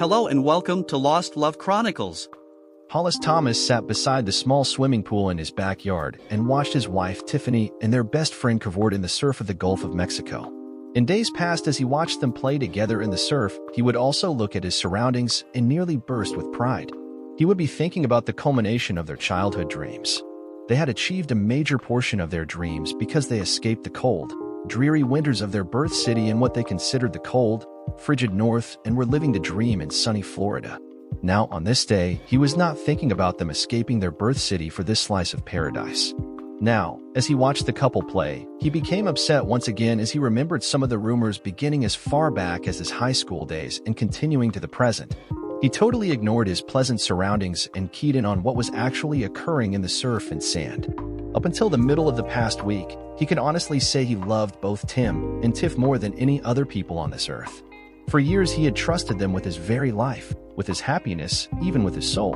Hello and welcome to Lost Love Chronicles. Hollis Thomas sat beside the small swimming pool in his backyard and watched his wife, Tiffany, and their best friend cavort in the surf of the Gulf of Mexico. In days past, as he watched them play together in the surf, he would also look at his surroundings and nearly burst with pride. He would be thinking about the culmination of their childhood dreams. They had achieved a major portion of their dreams because they escaped the cold, dreary winters of their birth city in what they considered the cold, frigid north and were living the dream in sunny Florida. Now, on this day, he was not thinking about them escaping their birth city for this slice of paradise. Now, as he watched the couple play, he became upset once again as he remembered some of the rumors beginning as far back as his high school days and continuing to the present. He totally ignored his pleasant surroundings and keyed in on what was actually occurring in the surf and sand. Up until the middle of the past week, he could honestly say he loved both Tim and Tiff more than any other people on this earth. For years, he had trusted them with his very life, with his happiness, even with his soul.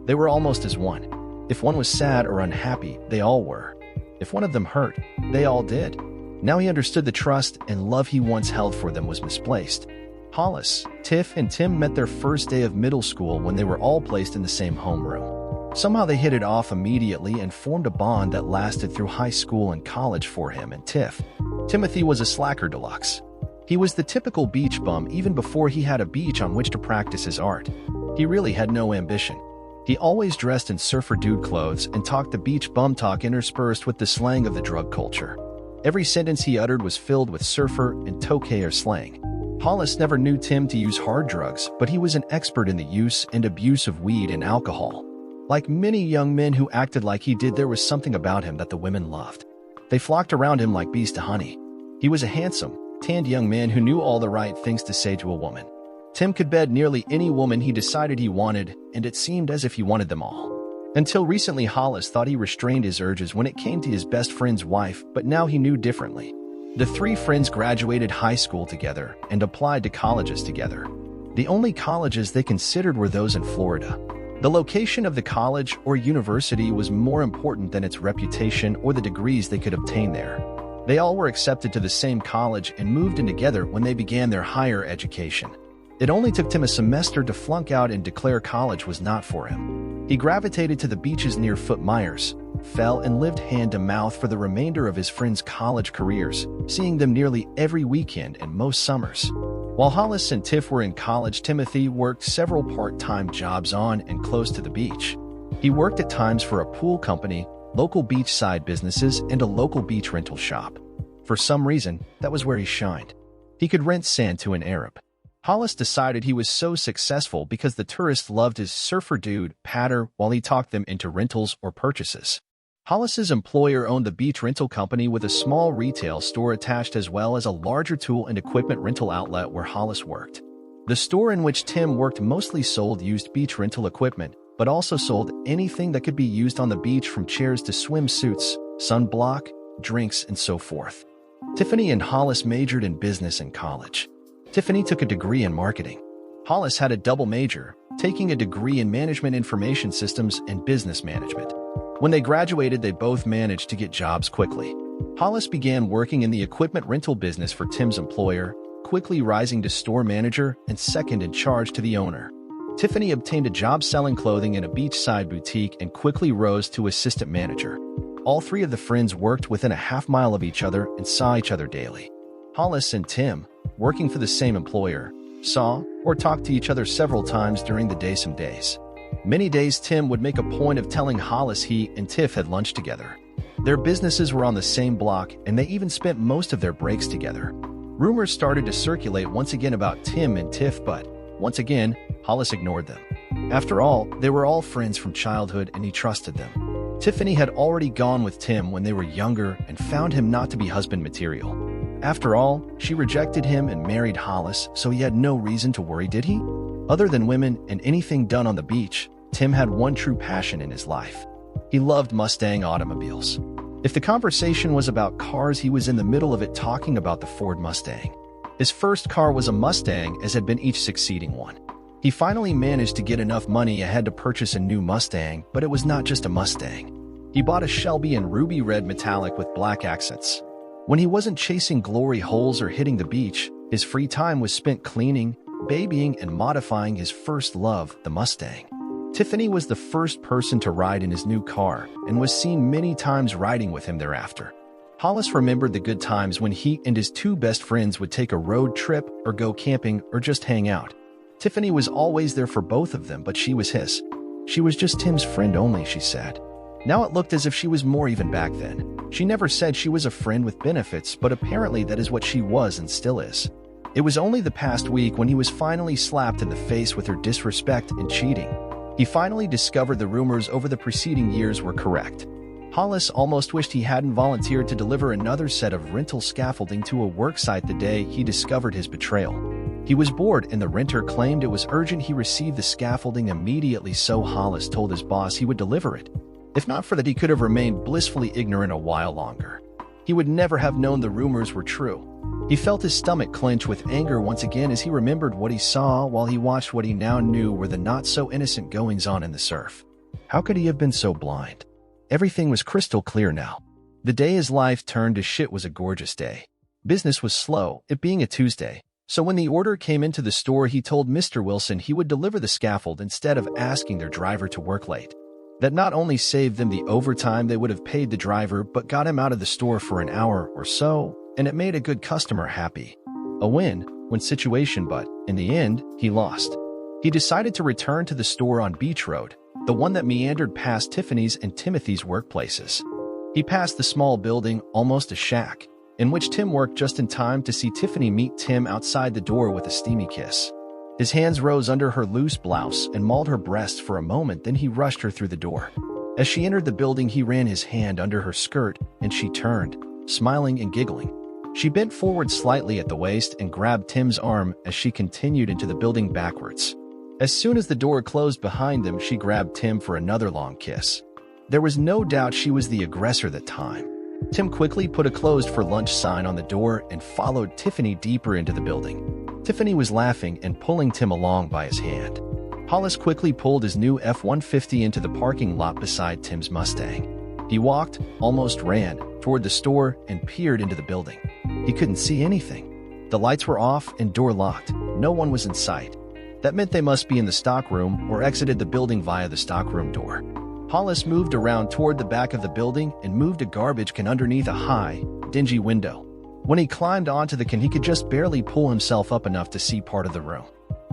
They were almost as one. If one was sad or unhappy, they all were. If one of them hurt, they all did. Now he understood the trust and love he once held for them was misplaced. Hollis, Tiff, and Tim met their first day of middle school when they were all placed in the same homeroom. Somehow they hit it off immediately and formed a bond that lasted through high school and college for him and Tiff. Timothy was a slacker deluxe. He was the typical beach bum even before he had a beach on which to practice his art. He really had no ambition. He always dressed in surfer dude clothes and talked the beach bum talk interspersed with the slang of the drug culture. Every sentence he uttered was filled with surfer and tokay slang. Hollis never knew Tim to use hard drugs, but he was an expert in the use and abuse of weed and alcohol. Like many young men who acted like he did, there was something about him that the women loved. They flocked around him like bees to honey. He was a handsome, tanned young man who knew all the right things to say to a woman. Tim could bed nearly any woman he decided he wanted, and it seemed as if he wanted them all. Until recently, Hollis thought he restrained his urges when it came to his best friend's wife, but now he knew differently. The three friends graduated high school together and applied to colleges together. The only colleges they considered were those in Florida. The location of the college or university was more important than its reputation or the degrees they could obtain there. They all were accepted to the same college and moved in together when they began their higher education. It only took Tim a semester to flunk out and declare college was not for him. He gravitated to the beaches near Fort Myers, fell and lived hand-to-mouth for the remainder of his friends' college careers, seeing them nearly every weekend and most summers. While Hollis and Tiff were in college, Timothy worked several part-time jobs on and close to the beach. He worked at times for a pool company, local beachside businesses, and a local beach rental shop. For some reason, that was where he shined. He could rent sand to an Arab. Hollis decided he was so successful because the tourists loved his surfer dude patter while he talked them into rentals or purchases. Hollis's employer owned the beach rental company with a small retail store attached as well as a larger tool and equipment rental outlet where Hollis worked. The store in which Tim worked mostly sold used beach rental equipment, but also sold anything that could be used on the beach from chairs to swimsuits, sunblock, drinks, and so forth. Tiffany and Hollis majored in business in college. Tiffany took a degree in marketing. Hollis had a double major, taking a degree in management information systems and business management. When they graduated, they both managed to get jobs quickly. Hollis began working in the equipment rental business for Tim's employer, quickly rising to store manager and second in charge to the owner. Tiffany obtained a job selling clothing in a beachside boutique and quickly rose to assistant manager. All three of the friends worked within a half-mile of each other and saw each other daily. Hollis and Tim, working for the same employer, saw or talked to each other several times during the day. Some days. Many days Tim would make a point of telling Hollis he and Tiff had lunch together. Their businesses were on the same block and they even spent most of their breaks together. Rumors started to circulate once again about Tim and Tiff, but once again, Hollis ignored them. After all, they were all friends from childhood and he trusted them. Tiffany had already gone with Tim when they were younger and found him not to be husband material. After all, she rejected him and married Hollis, so he had no reason to worry, did he? Other than women and anything done on the beach, Tim had one true passion in his life. He loved Mustang automobiles. If the conversation was about cars, he was in the middle of it talking about the Ford Mustang. His first car was a Mustang, as had been each succeeding one. He finally managed to get enough money ahead to purchase a new Mustang, but it was not just a Mustang. He bought a Shelby in ruby red metallic with black accents. When he wasn't chasing glory holes or hitting the beach, his free time was spent cleaning, babying and modifying his first love, the Mustang. Tiffany was the first person to ride in his new car and was seen many times riding with him thereafter. Hollis remembered the good times when he and his two best friends would take a road trip or go camping or just hang out. Tiffany was always there for both of them, but she was his. She was just Tim's friend only, she said. Now it looked as if she was more even back then. She never said she was a friend with benefits, but apparently that is what she was and still is. It was only the past week when he was finally slapped in the face with her disrespect and cheating. He finally discovered the rumors over the preceding years were correct. Hollis almost wished he hadn't volunteered to deliver another set of rental scaffolding to a work site the day he discovered his betrayal. He was bored and the renter claimed it was urgent he receive the scaffolding immediately, so Hollis told his boss he would deliver it. If not for that, he could have remained blissfully ignorant a while longer. He would never have known the rumors were true. He felt his stomach clench with anger once again as he remembered what he saw while he watched what he now knew were the not-so-innocent goings-on in the surf. How could he have been so blind? Everything was crystal clear now. The day his life turned to shit was a gorgeous day. Business was slow, it being a Tuesday, so when the order came into the store he told Mr. Wilson he would deliver the scaffold instead of asking their driver to work late. That not only saved them the overtime they would have paid the driver, but got him out of the store for an hour or so, and it made a good customer happy. A win-win situation, but in the end, he lost. He decided to return to the store on Beach Road, the one that meandered past Tiffany's and Timothy's workplaces. He passed the small building, almost a shack, in which Tim worked just in time to see Tiffany meet Tim outside the door with a steamy kiss. His hands rose under her loose blouse and mauled her breasts for a moment, then he rushed her through the door. As she entered the building, he ran his hand under her skirt, and she turned, smiling and giggling. She bent forward slightly at the waist and grabbed Tim's arm as she continued into the building backwards. As soon as the door closed behind them, she grabbed Tim for another long kiss. There was no doubt she was the aggressor that time. Tim quickly put a closed for lunch sign on the door and followed Tiffany deeper into the building. Tiffany was laughing and pulling Tim along by his hand. Hollis quickly pulled his new F-150 into the parking lot beside Tim's Mustang. He walked, almost ran, toward the store and peered into the building. He couldn't see anything. The lights were off and door locked. No one was in sight. That meant they must be in the stockroom or exited the building via the stockroom door. Hollis moved around toward the back of the building and moved a garbage can underneath a high, dingy window. When he climbed onto the can, he could just barely pull himself up enough to see part of the room.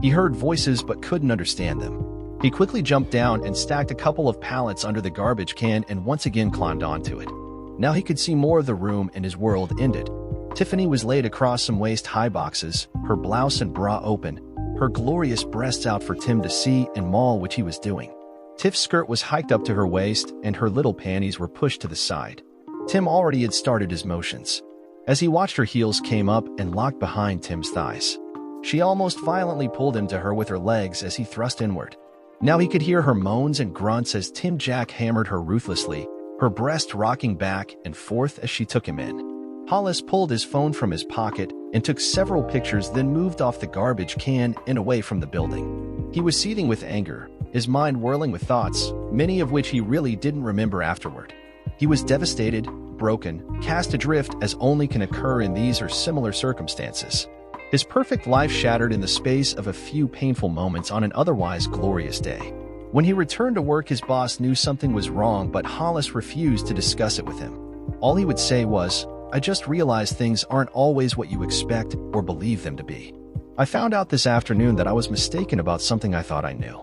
He heard voices but couldn't understand them. He quickly jumped down and stacked a couple of pallets under the garbage can and once again climbed onto it. Now he could see more of the room and his world ended. Tiffany was laid across some waist-high boxes, her blouse and bra open, her glorious breasts out for Tim to see and maul, which he was doing. Tiff's skirt was hiked up to her waist and her little panties were pushed to the side. Tim already had started his motions. As he watched, her heels came up and locked behind Tim's thighs. She almost violently pulled him to her with her legs as he thrust inward. Now he could hear her moans and grunts as Tim jackhammered her ruthlessly, her breast rocking back and forth as she took him in. Hollis pulled his phone from his pocket and took several pictures, then moved off the garbage can and away from the building. He was seething with anger, his mind whirling with thoughts, many of which he really didn't remember afterward. He was devastated, broken, cast adrift as only can occur in these or similar circumstances. His perfect life shattered in the space of a few painful moments on an otherwise glorious day. When he returned to work, his boss knew something was wrong, but Hollis refused to discuss it with him. All he would say was, "I just realized things aren't always what you expect or believe them to be. I found out this afternoon that I was mistaken about something I thought I knew.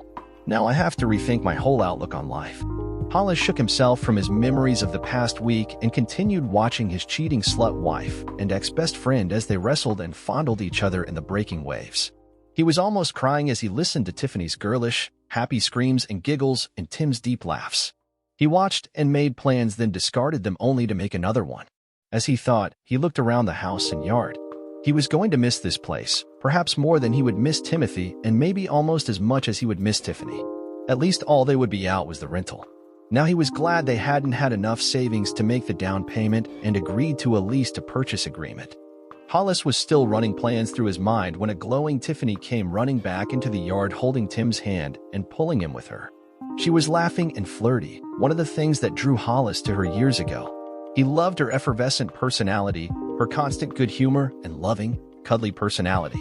Now I have to rethink my whole outlook on life." Hollis shook himself from his memories of the past week and continued watching his cheating slut wife and ex-best friend as they wrestled and fondled each other in the breaking waves. He was almost crying as he listened to Tiffany's girlish, happy screams and giggles and Tim's deep laughs. He watched and made plans, then discarded them only to make another one. As he thought, he looked around the house and yard. He was going to miss this place, perhaps more than he would miss Timothy, and maybe almost as much as he would miss Tiffany. At least all they would be out was the rental. Now he was glad they hadn't had enough savings to make the down payment and agreed to a lease-to-purchase agreement. Hollis was still running plans through his mind when a glowing Tiffany came running back into the yard holding Tim's hand and pulling him with her. She was laughing and flirty, one of the things that drew Hollis to her years ago. He loved her effervescent personality, her constant good humor, and loving, cuddly personality.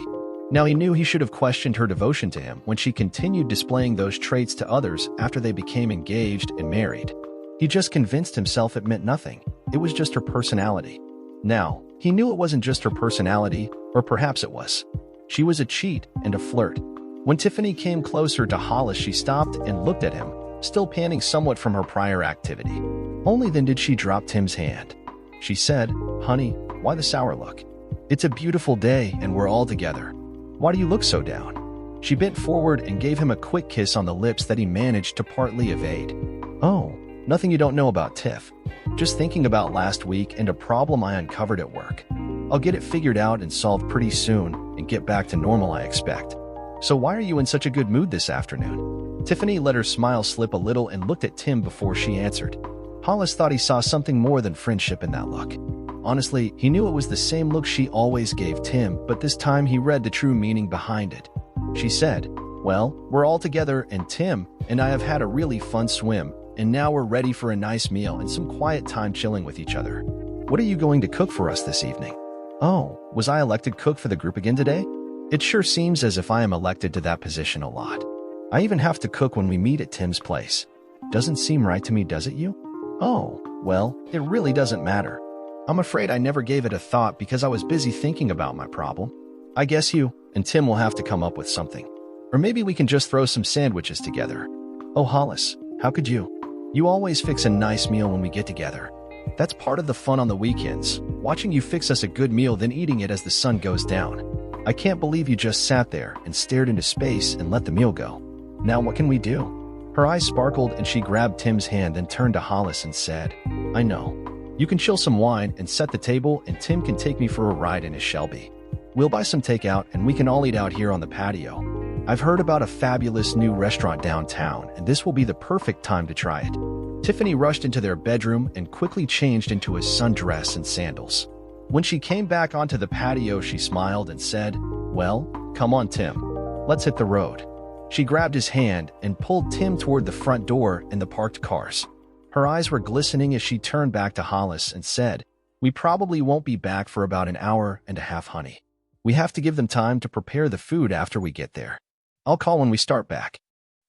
Now he knew he should have questioned her devotion to him when she continued displaying those traits to others after they became engaged and married. He just convinced himself it meant nothing. It was just her personality. Now, he knew it wasn't just her personality, or perhaps it was. She was a cheat and a flirt. When Tiffany came closer to Hollis, she stopped and looked at him, still panting somewhat from her prior activity. Only then did she drop Tim's hand. She said, "Honey, why the sour look? It's a beautiful day and we're all together. Why do you look so down?" She bent forward and gave him a quick kiss on the lips that he managed to partly evade. "Oh, nothing you don't know about Tiff. Just thinking about last week and a problem I uncovered at work. I'll get it figured out and solved pretty soon and get back to normal, I expect. So why are you in such a good mood this afternoon?" Tiffany let her smile slip a little and looked at Tim before she answered. Hollis thought he saw something more than friendship in that look. Honestly, he knew it was the same look she always gave Tim, but this time he read the true meaning behind it. She said, "Well, we're all together and Tim and I have had a really fun swim, and now we're ready for a nice meal and some quiet time chilling with each other. What are you going to cook for us this evening?" "Oh, was I elected cook for the group again today? It sure seems as if I am elected to that position a lot. I even have to cook when we meet at Tim's place. Doesn't seem right to me, does it you?" "Oh, well, it really doesn't matter. I'm afraid I never gave it a thought because I was busy thinking about my problem. I guess you and Tim will have to come up with something. Or maybe we can just throw some sandwiches together." "Oh, Hollis, how could you? You always fix a nice meal when we get together. That's part of the fun on the weekends, watching you fix us a good meal then eating it as the sun goes down. I can't believe you just sat there and stared into space and let the meal go. Now what can we do?" Her eyes sparkled and she grabbed Tim's hand and turned to Hollis and said, "I know. You can chill some wine and set the table and Tim can take me for a ride in his Shelby. We'll buy some takeout and we can all eat out here on the patio. I've heard about a fabulous new restaurant downtown and this will be the perfect time to try it." Tiffany rushed into their bedroom and quickly changed into a sundress and sandals. When she came back onto the patio, she smiled and said, "Well, come on, Tim. Let's hit the road." She grabbed his hand and pulled Tim toward the front door and the parked cars. Her eyes were glistening as she turned back to Hollis and said, "We probably won't be back for about an hour and a half, honey. We have to give them time to prepare the food after we get there. I'll call when we start back."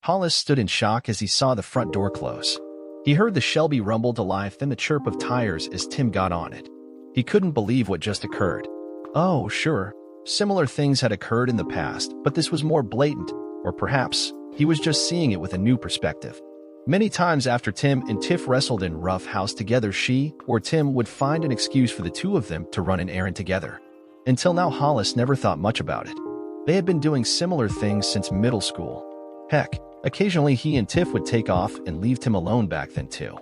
Hollis stood in shock as he saw the front door close. He heard the Shelby rumble to life, then the chirp of tires as Tim got on it. He couldn't believe what just occurred. Oh, sure, similar things had occurred in the past, but this was more blatant, or perhaps he was just seeing it with a new perspective. Many times after Tim and Tiff wrestled in Rough House together, she or Tim would find an excuse for the two of them to run an errand together. Until now, Hollis never thought much about it. They had been doing similar things since middle school. Heck, occasionally he and Tiff would take off and leave Tim alone back then too.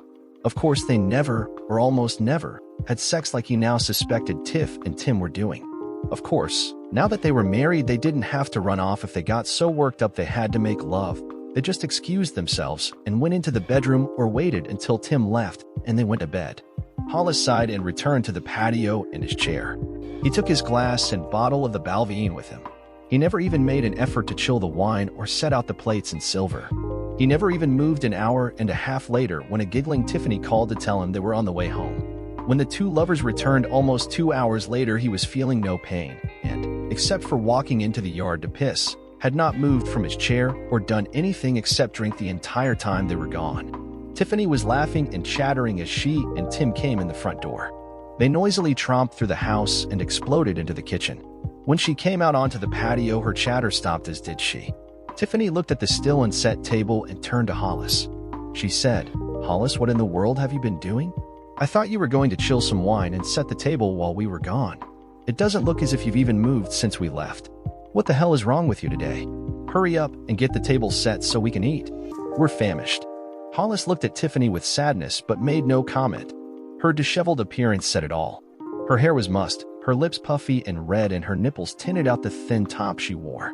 Of course, they never, or almost never, had sex like he now suspected Tiff and Tim were doing. Of course, now that they were married, they didn't have to run off if they got so worked up they had to make love. They just excused themselves and went into the bedroom or waited until Tim left and they went to bed. Hollis sighed and returned to the patio in his chair. He took his glass and bottle of the Balvenie with him. He never even made an effort to chill the wine or set out the plates and silver. He never even moved an hour and a half later when a giggling Tiffany called to tell him they were on the way home. When the two lovers returned almost 2 hours later, he was feeling no pain and, except for walking into the yard to piss, had not moved from his chair or done anything except drink the entire time they were gone. Tiffany was laughing and chattering as she and Tim came in the front door. They noisily tromped through the house and exploded into the kitchen. When she came out onto the patio, her chatter stopped, as did she. Tiffany looked at the still and set table and turned to Hollis. She said, "Hollis, what in the world have you been doing? I thought you were going to chill some wine and set the table while we were gone. It doesn't look as if you've even moved since we left. What the hell is wrong with you today? Hurry up and get the table set so we can eat. We're famished." Hollis looked at Tiffany with sadness but made no comment. Her disheveled appearance said it all. Her hair was mussed, her lips puffy and red, and her nipples tinted out the thin top she wore.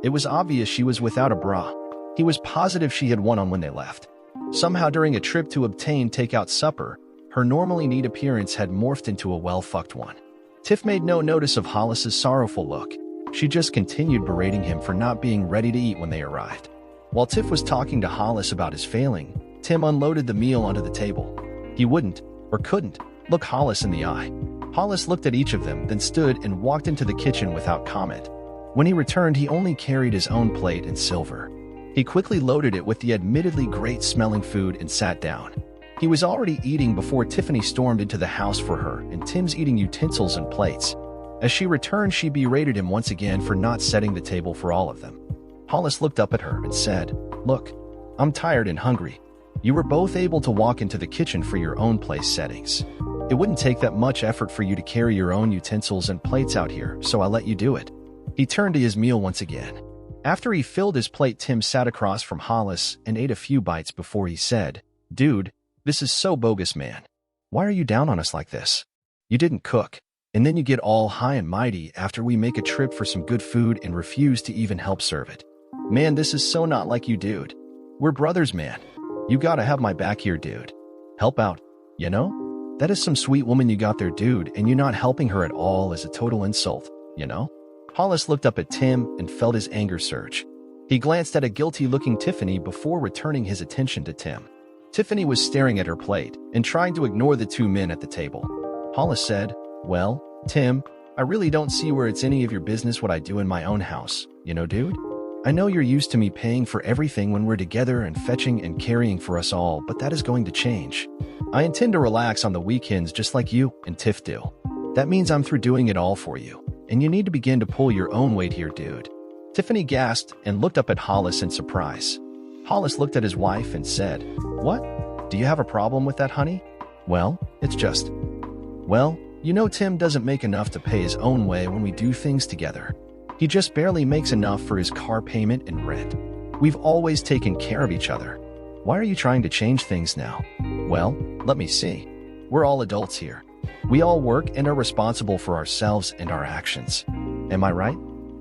It was obvious she was without a bra. He was positive she had one on when they left. Somehow during a trip to obtain takeout supper, her normally neat appearance had morphed into a well-fucked one. Tiff made no notice of Hollis's sorrowful look. She just continued berating him for not being ready to eat when they arrived. While Tiff was talking to Hollis about his failing, Tim unloaded the meal onto the table. He wouldn't, or couldn't, look Hollis in the eye. Hollis looked at each of them, then stood and walked into the kitchen without comment. When he returned, he only carried his own plate and silver. He quickly loaded it with the admittedly great-smelling food and sat down. He was already eating before Tiffany stormed into the house for her, and Tim's eating utensils and plates. As she returned, she berated him once again for not setting the table for all of them. Hollis looked up at her and said, "Look, I'm tired and hungry. You were both able to walk into the kitchen for your own place settings. It wouldn't take that much effort for you to carry your own utensils and plates out here, so I let you do it." He turned to his meal once again. After he filled his plate, Tim sat across from Hollis and ate a few bites before he said, "Dude, this is so bogus, man. Why are you down on us like this? You didn't cook, and then you get all high and mighty after we make a trip for some good food and refuse to even help serve it. Man, this is so not like you, dude. We're brothers, man. You gotta have my back here, dude. Help out, you know? That is some sweet woman you got there, dude, and you not helping her at all is a total insult, you know?" Hollis looked up at Tim and felt his anger surge. He glanced at a guilty-looking Tiffany before returning his attention to Tim. Tiffany was staring at her plate and trying to ignore the two men at the table. Hollis said, "Well, Tim, I really don't see where it's any of your business what I do in my own house, you know, dude? I know you're used to me paying for everything when we're together and fetching and carrying for us all, but that is going to change. I intend to relax on the weekends just like you and Tiff do. That means I'm through doing it all for you, and you need to begin to pull your own weight here, dude." Tiffany gasped and looked up at Hollis in surprise. Hollis looked at his wife and said, "What? Do you have a problem with that, honey?" "Well, it's just... Well, you know Tim doesn't make enough to pay his own way when we do things together. He just barely makes enough for his car payment and rent. We've always taken care of each other. Why are you trying to change things now?" "Well, let me see. We're all adults here. We all work and are responsible for ourselves and our actions. Am I right?"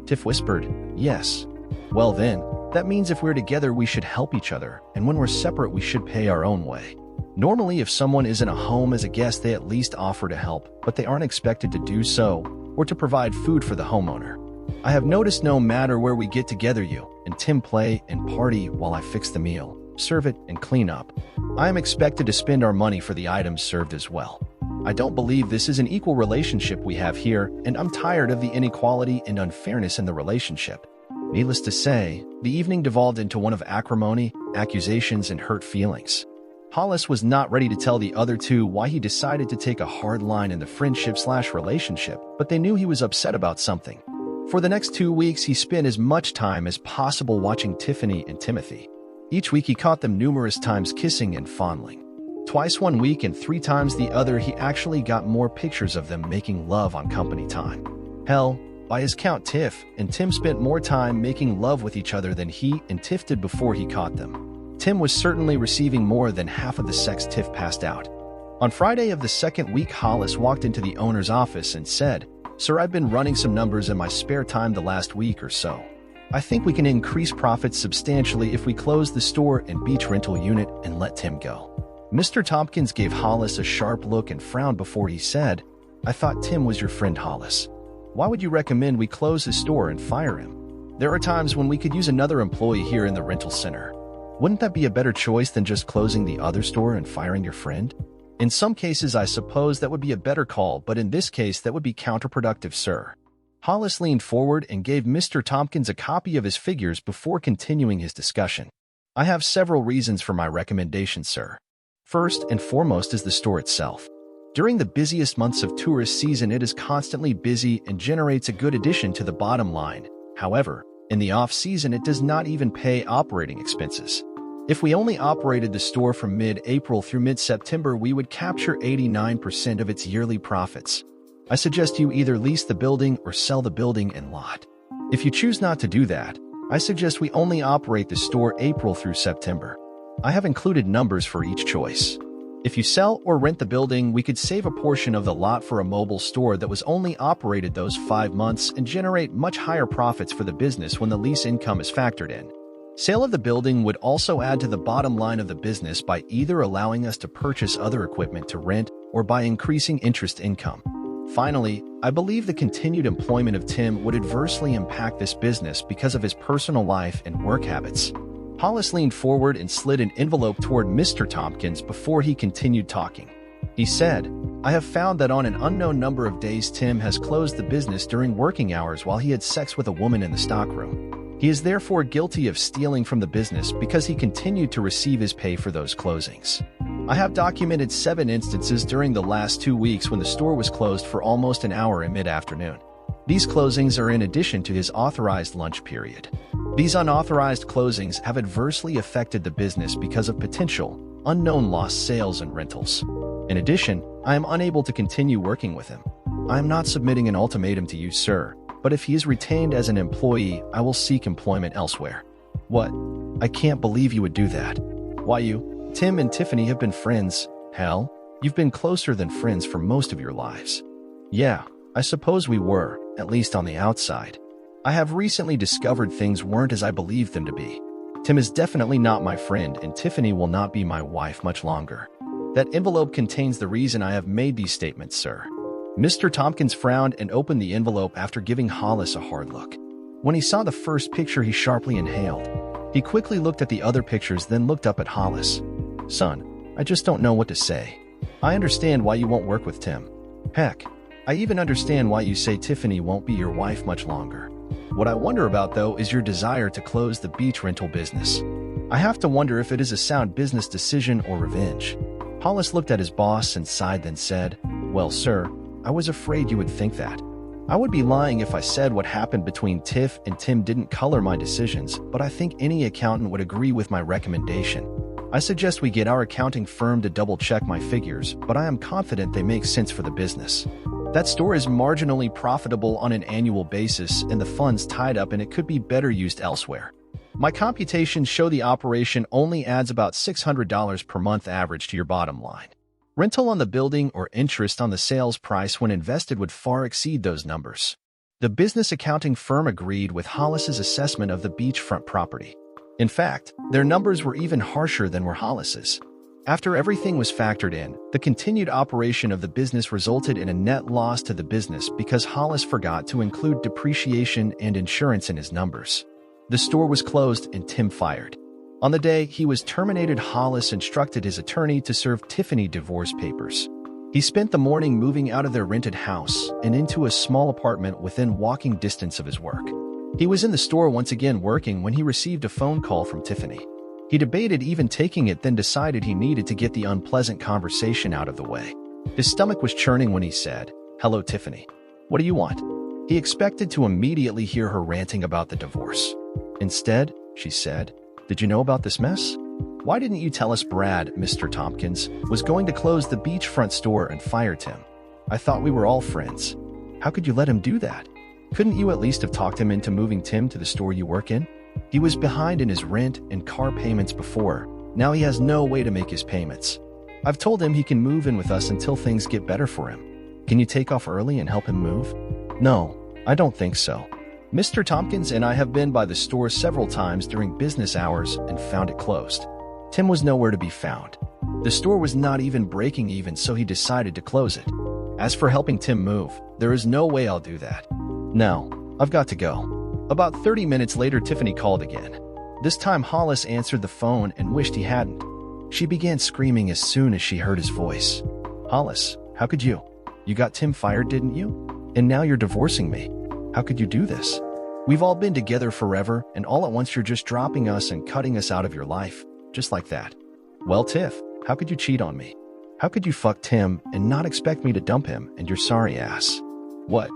Tiff whispered, "Yes." "Well then, that means if we're together we should help each other, and when we're separate we should pay our own way. Normally if someone is in a home as a guest they at least offer to help, but they aren't expected to do so, or to provide food for the homeowner. I have noticed no matter where we get together you and Tim play and party while I fix the meal, serve it, and clean up, I am expected to spend our money for the items served as well. I don't believe this is an equal relationship we have here, and I'm tired of the inequality and unfairness in the relationship." Needless to say, the evening devolved into one of acrimony, accusations, and hurt feelings. Hollis was not ready to tell the other two why he decided to take a hard line in the friendship/relationship, but they knew he was upset about something. For the next 2 weeks, he spent as much time as possible watching Tiffany and Timothy. Each week, he caught them numerous times kissing and fondling. Twice one week and 3 times the other, he actually got more pictures of them making love on company time. Hell, by his count, Tiff and Tim spent more time making love with each other than he and Tiff did before he caught them. Tim was certainly receiving more than half of the sex Tiff passed out. On Friday of the second week, Hollis walked into the owner's office and said, "Sir, I've been running some numbers in my spare time the last week or so. I think we can increase profits substantially if we close the store and beach rental unit and let Tim go." Mr. Tompkins gave Hollis a sharp look and frowned before he said, "I thought Tim was your friend, Hollis. Why would you recommend we close his store and fire him? There are times when we could use another employee here in the rental center. Wouldn't that be a better choice than just closing the other store and firing your friend? In some cases, I suppose that would be a better call, but in this case, that would be counterproductive, sir." Hollis leaned forward and gave Mr. Tompkins a copy of his figures before continuing his discussion. "I have several reasons for my recommendation, sir. First and foremost is the store itself. During the busiest months of tourist season, it is constantly busy and generates a good addition to the bottom line. However, in the off-season, it does not even pay operating expenses. If we only operated the store from mid-April through mid-September, we would capture 89% of its yearly profits. I suggest you either lease the building or sell the building and lot. If you choose not to do that, I suggest we only operate the store April through September. I have included numbers for each choice. If you sell or rent the building, we could save a portion of the lot for a mobile store that was only operated those 5 months and generate much higher profits for the business when the lease income is factored in. Sale of the building would also add to the bottom line of the business by either allowing us to purchase other equipment to rent or by increasing interest income. Finally, I believe the continued employment of Tim would adversely impact this business because of his personal life and work habits." Hollis leaned forward and slid an envelope toward Mr. Tompkins before he continued talking. He said, I have found that on an unknown number of days Tim has closed the business during working hours while he had sex with a woman in the stockroom. He is therefore guilty of stealing from the business because he continued to receive his pay for those closings. I have documented 7 instances during the last 2 weeks when the store was closed for almost an hour in mid-afternoon. These closings are in addition to his authorized lunch period. These unauthorized closings have adversely affected the business because of potential, unknown lost sales and rentals. In addition, I am unable to continue working with him. I am not submitting an ultimatum to you, sir, but if he is retained as an employee, I will seek employment elsewhere. What? I can't believe you would do that. Why you? Tim and Tiffany have been friends. Hell, you've been closer than friends for most of your lives. Yeah, I suppose we were, at least on the outside. I have recently discovered things weren't as I believed them to be. Tim is definitely not my friend, and Tiffany will not be my wife much longer. That envelope contains the reason I have made these statements, sir. Mr. Tompkins frowned and opened the envelope after giving Hollis a hard look. When he saw the first picture, he sharply inhaled. He quickly looked at the other pictures, then looked up at Hollis. Son, I just don't know what to say. I understand why you won't work with Tim. Heck, I even understand why you say Tiffany won't be your wife much longer. What I wonder about, though, is your desire to close the beach rental business. I have to wonder if it is a sound business decision or revenge. Hollis looked at his boss and sighed, then said, Well, sir, I was afraid you would think that. I would be lying if I said what happened between Tiff and Tim didn't color my decisions, but I think any accountant would agree with my recommendation. I suggest we get our accounting firm to double-check my figures, but I am confident they make sense for the business. That store is marginally profitable on an annual basis, and the funds tied up in it could be better used elsewhere. My computations show the operation only adds about $600 per month average to your bottom line. Rental on the building or interest on the sales price when invested would far exceed those numbers. The business accounting firm agreed with Hollis's assessment of the beachfront property. In fact, their numbers were even harsher than were Hollis's. After everything was factored in, the continued operation of the business resulted in a net loss to the business because Hollis forgot to include depreciation and insurance in his numbers. The store was closed and Tim fired. On the day he was terminated, Hollis instructed his attorney to serve Tiffany divorce papers. He spent the morning moving out of their rented house and into a small apartment within walking distance of his work. He was in the store once again working when he received a phone call from Tiffany. He debated even taking it, then decided he needed to get the unpleasant conversation out of the way. His stomach was churning when he said, Hello, Tiffany. What do you want? He expected to immediately hear her ranting about the divorce. Instead, she said, Did you know about this mess? Why didn't you tell us Brad, Mr. Tompkins, was going to close the beachfront store and fire Tim? I thought we were all friends. How could you let him do that? Couldn't you at least have talked him into moving Tim to the store you work in? He was behind in his rent and car payments before. Now he has no way to make his payments. I've told him he can move in with us until things get better for him. Can you take off early and help him move? No, I don't think so. Mr. Tompkins and I have been by the store several times during business hours and found it closed. Tim was nowhere to be found. The store was not even breaking even, so he decided to close it. As for helping Tim move, there is no way I'll do that. No, I've got to go. About 30 minutes later, Tiffany called again. This time, Hollis answered the phone and wished he hadn't. She began screaming as soon as she heard his voice. Hollis, how could you? You got Tim fired, didn't you? And now you're divorcing me. How could you do this? We've all been together forever, and all at once you're just dropping us and cutting us out of your life, just like that. Well, Tiff, how could you cheat on me? How could you fuck Tim and not expect me to dump him and your sorry ass? What?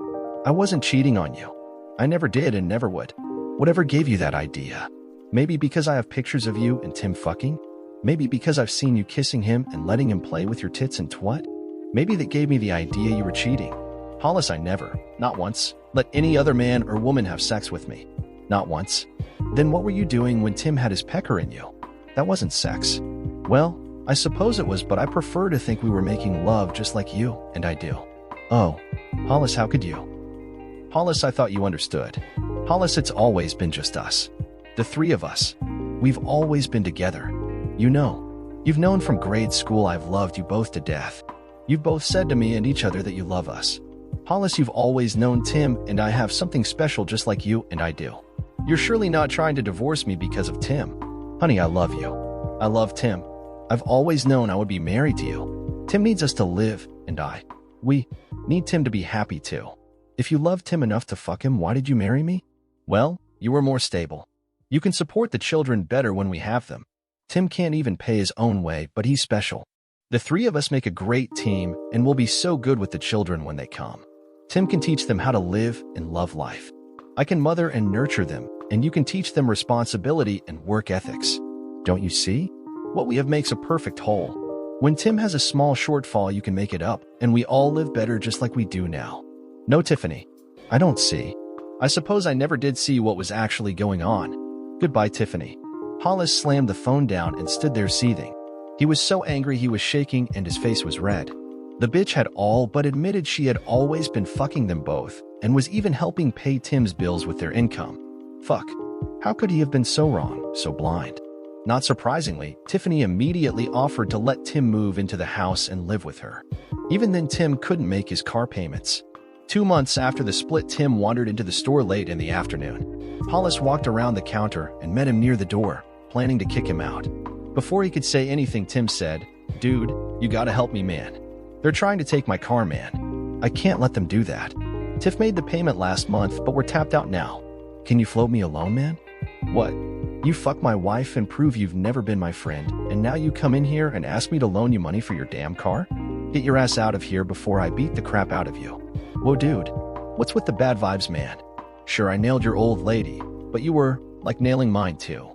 I wasn't cheating on you. I never did and never would. Whatever gave you that idea? Maybe because I have pictures of you and Tim fucking? Maybe because I've seen you kissing him and letting him play with your tits and twat? Maybe that gave me the idea you were cheating. Hollis, I never, not once, let any other man or woman have sex with me. Not once. Then what were you doing when Tim had his pecker in you? That wasn't sex. Well, I suppose it was, but I prefer to think we were making love just like you and I do. Oh, Hollis, how could you? Hollis, I thought you understood. Hollis, it's always been just us. The three of us. We've always been together. You know. You've known from grade school I've loved you both to death. You've both said to me and each other that you love us. Hollis, you've always known Tim and I have something special just like you and I do. You're surely not trying to divorce me because of Tim. Honey, I love you. I love Tim. I've always known I would be married to you. Tim needs us to live, and we need Tim to be happy too. If you loved Tim enough to fuck him, why did you marry me? Well, you were more stable. You can support the children better when we have them. Tim can't even pay his own way, but he's special. The three of us make a great team, and we'll be so good with the children when they come. Tim can teach them how to live and love life. I can mother and nurture them, and you can teach them responsibility and work ethics. Don't you see? What we have makes a perfect whole. When Tim has a small shortfall, you can make it up, and we all live better just like we do now. No, Tiffany. I don't see. I suppose I never did see what was actually going on. Goodbye, Tiffany. Hollis slammed the phone down and stood there seething. He was so angry he was shaking and his face was red. The bitch had all but admitted she had always been fucking them both and was even helping pay Tim's bills with their income. Fuck. How could he have been so wrong, so blind? Not surprisingly, Tiffany immediately offered to let Tim move into the house and live with her. Even then, Tim couldn't make his car payments. 2 months after the split, Tim wandered into the store late in the afternoon. Hollis walked around the counter and met him near the door, planning to kick him out. Before he could say anything, Tim said, "Dude, you gotta help me, man. They're trying to take my car, man. I can't let them do that. Tiff made the payment last month, but we're tapped out now. Can you float me a loan, man?" "What? You fuck my wife and prove you've never been my friend, and now you come in here and ask me to loan you money for your damn car? Get your ass out of here before I beat the crap out of you." "Whoa, dude. What's with the bad vibes, man? Sure, I nailed your old lady, but you were, like, nailing mine too.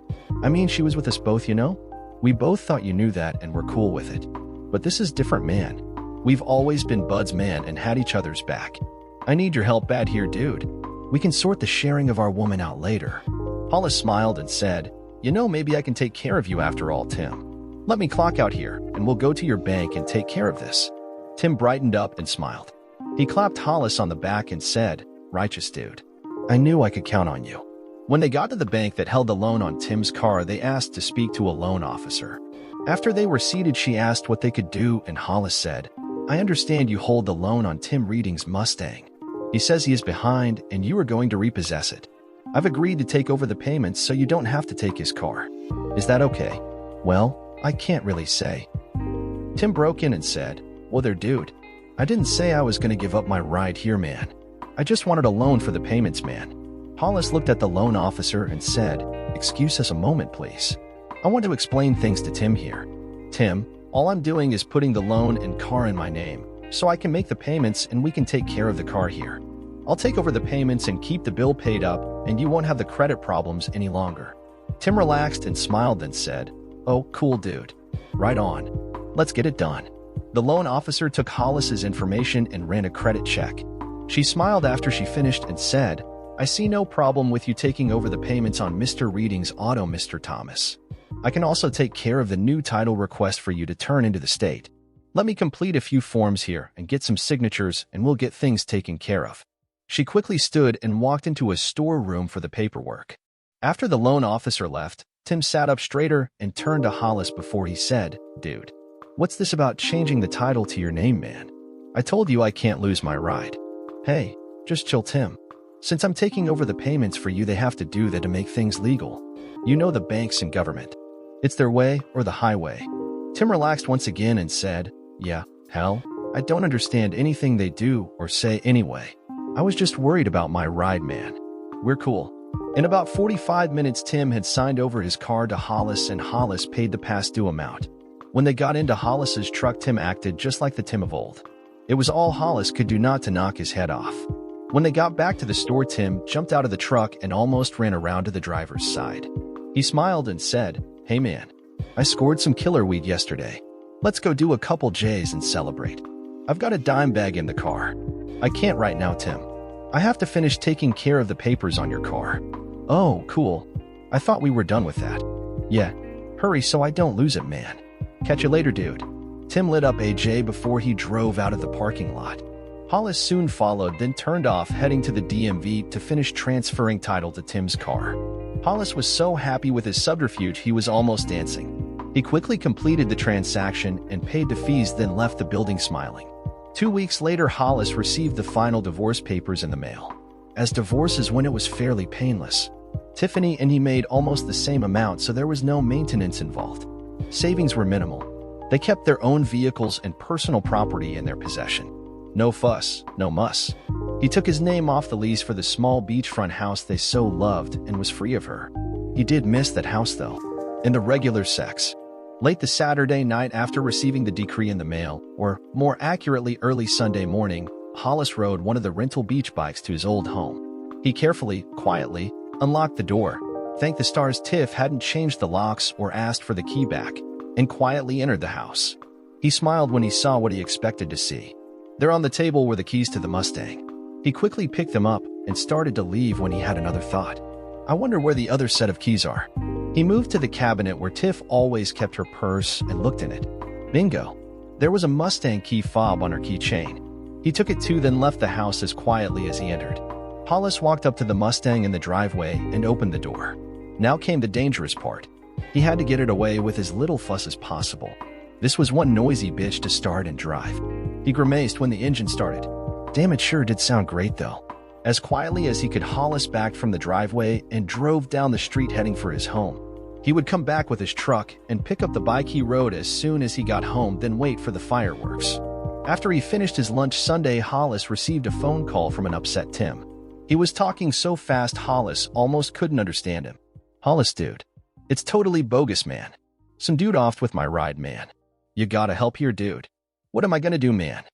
I mean, she was with us both, you know? We both thought you knew that and were cool with it. But this is different, man. We've always been buds, man, and had each other's back. I need your help bad here, dude. We can sort the sharing of our woman out later." Hollis smiled and said, "You know, maybe I can take care of you after all, Tim. Let me clock out here, and we'll go to your bank and take care of this." Tim brightened up and smiled. He clapped Hollis on the back and said, "Righteous, dude. I knew I could count on you." When they got to the bank that held the loan on Tim's car, they asked to speak to a loan officer. After they were seated, she asked what they could do, and Hollis said, "I understand you hold the loan on Tim Reading's Mustang. He says he is behind, and you are going to repossess it. I've agreed to take over the payments so you don't have to take his car. Is that okay?" "Well, I can't really say." Tim broke in and said, "Well, there, dude. I didn't say I was going to give up my ride here, man. I just wanted a loan for the payments, man." Hollis looked at the loan officer and said, "Excuse us a moment, please. I want to explain things to Tim here. Tim, all I'm doing is putting the loan and car in my name, so I can make the payments and we can take care of the car here. I'll take over the payments and keep the bill paid up, and you won't have the credit problems any longer." Tim relaxed and smiled and said, "Oh, cool, dude. Right on. Let's get it done." The loan officer took Hollis's information and ran a credit check. She smiled after she finished and said, "I see no problem with you taking over the payments on Mr. Reading's auto, Mr. Thomas. I can also take care of the new title request for you to turn into the state. Let me complete a few forms here and get some signatures, and we'll get things taken care of." She quickly stood and walked into a storeroom for the paperwork. After the loan officer left, Tim sat up straighter and turned to Hollis before he said, "Dude, what's this about changing the title to your name, man? I told you I can't lose my ride." "Hey, just chill, Tim. Since I'm taking over the payments for you, they have to do that to make things legal. You know the banks and government. It's their way or the highway." Tim relaxed once again and said, "Yeah, hell, I don't understand anything they do or say anyway. I was just worried about my ride, man. We're cool." In about 45 minutes, Tim had signed over his car to Hollis, and Hollis paid the past due amount. When they got into Hollis's truck, Tim acted just like the Tim of old. It was all Hollis could do not to knock his head off. When they got back to the store, Tim jumped out of the truck and almost ran around to the driver's side. He smiled and said, "Hey man, I scored some killer weed yesterday. Let's go do a couple J's and celebrate. I've got a dime bag in the car." "I can't right now, Tim. I have to finish taking care of the papers on your car." "Oh, cool. I thought we were done with that." "Yeah, hurry so I don't lose it, man. Catch you later, dude." Tim lit up a J before he drove out of the parking lot. Hollis soon followed, then turned off, heading to the DMV to finish transferring title to Tim's car. Hollis was so happy with his subterfuge he was almost dancing. He quickly completed the transaction and paid the fees, then left the building smiling. 2 weeks later, Hollis received the final divorce papers in the mail. As divorces when it was fairly painless. Tiffany and he made almost the same amount, so there was no maintenance involved. Savings were minimal. They kept their own vehicles and personal property in their possession. No fuss, no muss. He took his name off the lease for the small beachfront house they so loved and was free of her. He did miss that house, though, and the regular sex. Late the Saturday night after receiving the decree in the mail, or more accurately early Sunday morning, Hollis rode one of the rental beach bikes to his old home. He carefully, quietly, unlocked the door, thanked the stars Tiff hadn't changed the locks or asked for the key back, and quietly entered the house. He smiled when he saw what he expected to see. There on the table were the keys to the Mustang. He quickly picked them up and started to leave when he had another thought. I wonder where the other set of keys are. He moved to the cabinet where Tiff always kept her purse and looked in it. Bingo! There was a Mustang key fob on her keychain. He took it too, then left the house as quietly as he entered. Hollis walked up to the Mustang in the driveway and opened the door. Now came the dangerous part. He had to get it away with as little fuss as possible. This was one noisy bitch to start and drive. He grimaced when the engine started. Damn, it sure did sound great, though. As quietly as he could, Hollis backed from the driveway and drove down the street heading for his home. He would come back with his truck and pick up the bike he rode as soon as he got home, then wait for the fireworks. After he finished his lunch Sunday, Hollis received a phone call from an upset Tim. He was talking so fast Hollis almost couldn't understand him. Hollis, dude. It's totally bogus, man. Some dude offed with my ride, man. You gotta help here, dude. What am I gonna do, man?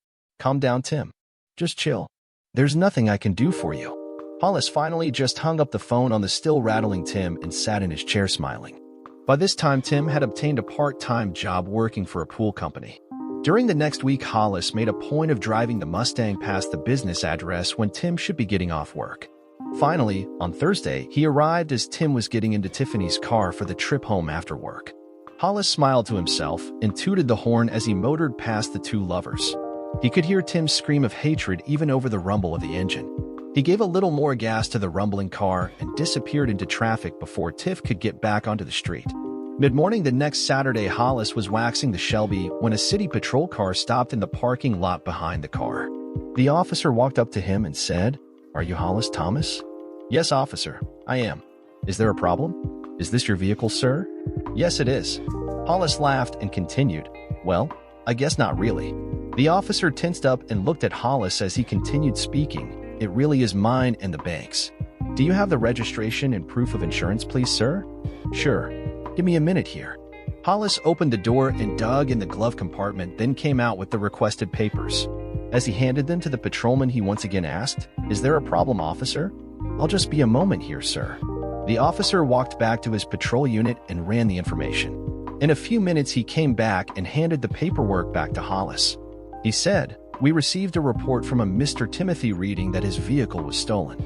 Calm down, Tim. Just chill. There's nothing I can do for you. Hollis finally just hung up the phone on the still rattling Tim and sat in his chair smiling. By this time, Tim had obtained a part-time job working for a pool company. During the next week, Hollis made a point of driving the Mustang past the business address when Tim should be getting off work. Finally, on Thursday, he arrived as Tim was getting into Tiffany's car for the trip home after work. Hollis smiled to himself and tooted the horn as he motored past the two lovers. He could hear Tim's scream of hatred even over the rumble of the engine. He gave a little more gas to the rumbling car and disappeared into traffic before Tiff could get back onto the street. Mid-morning the next Saturday, Hollis was waxing the Shelby when a city patrol car stopped in the parking lot behind the car. The officer walked up to him and said, "Are you Hollis Thomas?" "Yes, officer, I am. Is there a problem? Is this your vehicle, sir?" "Yes, it is." Hollis laughed and continued, "Well, I guess not really." The officer tensed up and looked at Hollis as he continued speaking. "It really is mine and the bank's. Do you have the registration and proof of insurance, please, sir?" "Sure. Give me a minute here." Hollis opened the door and dug in the glove compartment, then came out with the requested papers. As he handed them to the patrolman, he once again asked, "Is there a problem, officer?" "I'll just be a moment here, sir." The officer walked back to his patrol unit and ran the information. In a few minutes, he came back and handed the paperwork back to Hollis. He said, "We received a report from a Mr. Timothy reading that his vehicle was stolen.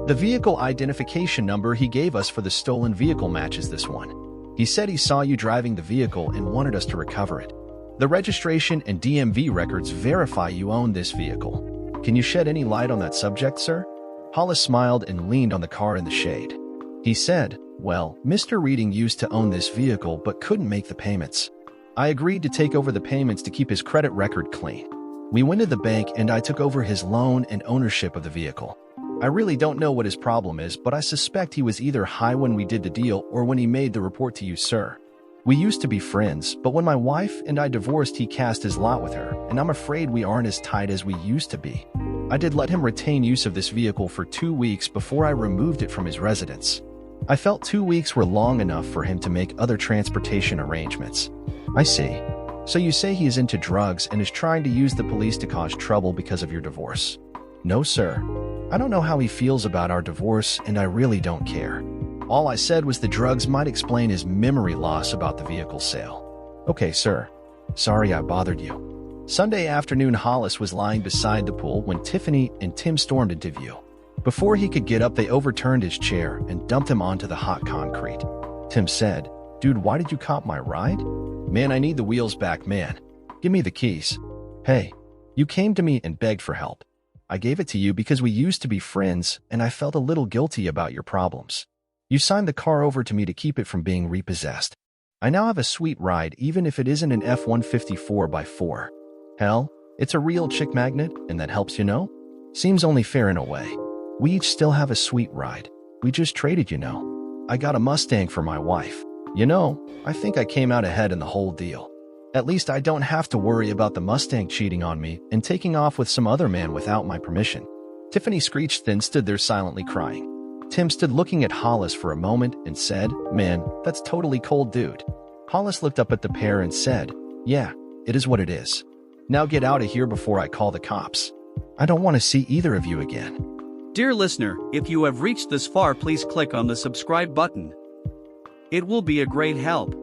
The vehicle identification number he gave us for the stolen vehicle matches this one. He said he saw you driving the vehicle and wanted us to recover it. The registration and DMV records verify you own this vehicle. Can you shed any light on that subject, sir?" Hollis smiled and leaned on the car in the shade. He said, "Well, Mr. Reading used to own this vehicle but couldn't make the payments. I agreed to take over the payments to keep his credit record clean. We went to the bank and I took over his loan and ownership of the vehicle. I really don't know what his problem is, but I suspect he was either high when we did the deal or when he made the report to you, sir. We used to be friends, but when my wife and I divorced, he cast his lot with her, and I'm afraid we aren't as tight as we used to be. I did let him retain use of this vehicle for 2 weeks before I removed it from his residence. I felt 2 weeks were long enough for him to make other transportation arrangements." "I see. So you say he is into drugs and is trying to use the police to cause trouble because of your divorce?" "No, sir. I don't know how he feels about our divorce, and I really don't care. All I said was the drugs might explain his memory loss about the vehicle sale." "Okay, sir. Sorry I bothered you." Sunday afternoon, Hollis was lying beside the pool when Tiffany and Tim stormed into view. Before he could get up, they overturned his chair and dumped him onto the hot concrete. Tim said, "Dude, why did you cop my ride?" "Man, I need the wheels back, man. Give me the keys." "Hey, you came to me and begged for help. I gave it to you because we used to be friends and I felt a little guilty about your problems. You signed the car over to me to keep it from being repossessed. I now have a sweet ride even if it isn't an F-150 4x4. Hell, it's a real chick magnet and that helps, you know? Seems only fair in a way. We each still have a sweet ride. We just traded, you know. I got a Mustang for my wife. You know, I think I came out ahead in the whole deal." At least I don't have to worry about the Mustang cheating on me and taking off with some other man without my permission. Tiffany screeched, then stood there silently crying. Tim stood looking at Hollis for a moment and said, "Man, that's totally cold, dude." Hollis looked up at the pair and said, "Yeah, it is what it is. Now get out of here before I call the cops. I don't want to see either of you again." Dear listener, if you have reached this far, please click on the subscribe button. It will be a great help.